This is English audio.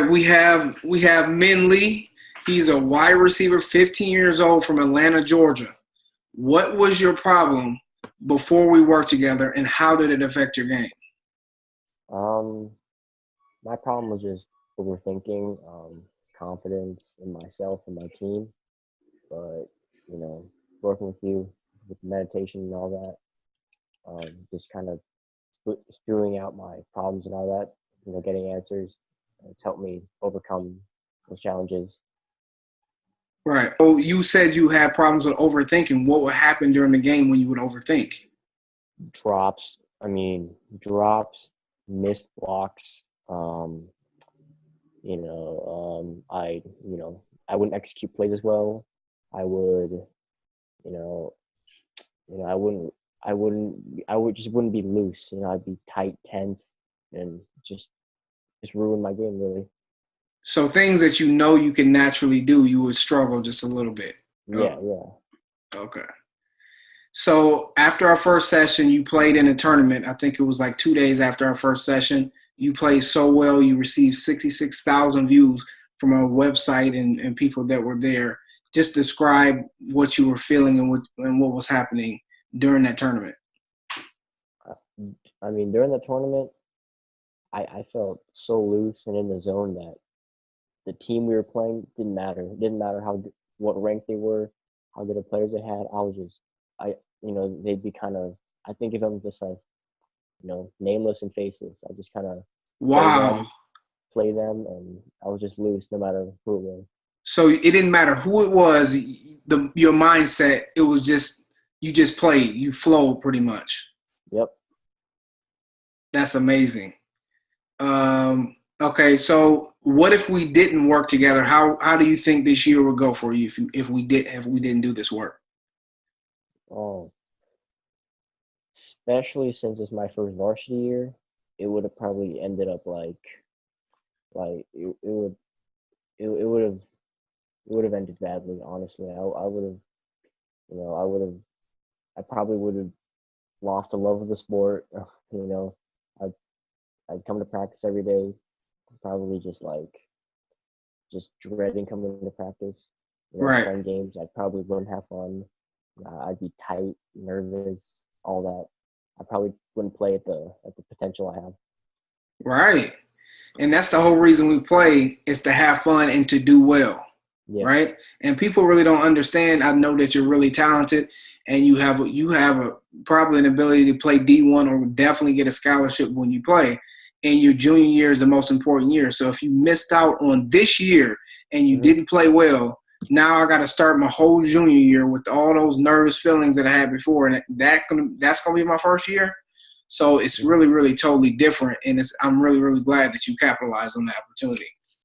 right, we have Min Lee. He's a wide receiver, 15 years old from Atlanta, Georgia. What was your problem before we worked together, and how did it affect your game? Um, my problem was just overthinking, confidence in myself and my team. But working with you with meditation and all that, just kind of spewing out my problems and all that, getting answers. It's helped me overcome those challenges. Right. So you said you had problems with overthinking. What would happen during the game when you would overthink? Drops, I mean, drops, missed blocks. I wouldn't execute plays as well. I would, you know, I would just wouldn't be loose. I'd be tight, tense, and just ruin my game really. So things that you know you can naturally do, you would struggle just a little bit. Yeah, Oh, yeah. okay. So after our first session, you played in a tournament. I think it was like 2 days after our first session. You played so well. You received 66,000 views from our website and people that were there. Just describe what you were feeling and what was happening during that tournament. I mean, during the tournament, I felt so loose and in the zone that the team we were playing didn't matter. It didn't matter what rank they were, how good of players they had. I was just, they'd be kind of, I think of them just as, nameless and faceless. I just kind of Wow. play them, and I was just loose no matter who it was. So it didn't matter who it was, your mindset, it was just, you just played. You flowed pretty much. Yep. That's amazing. Okay, so what if we didn't work together? How do you think this year would go for you if we didn't do this work? Oh, especially since it's my first varsity year, it would have probably ended up like it would have ended badly. Honestly, I would have, I probably would have lost the love of the sport. I'd I'd come to practice every day, probably just dreading coming to practice. Right. Playing games, I probably wouldn't have fun. I'd be tight, nervous, all that. I probably wouldn't play at the potential I have. Right. And that's the whole reason we play, is to have fun and to do well. Yeah. Right. And people really don't understand. I know that you're really talented and you have probably an ability to play D1 or definitely get a scholarship when you play. And your junior year is the most important year. So if you missed out on this year and you didn't play well, now I got to start my whole junior year with all those nervous feelings that I had before. And that's going to be my first year. So it's really, really totally different. And I'm really, really glad that you capitalized on that opportunity.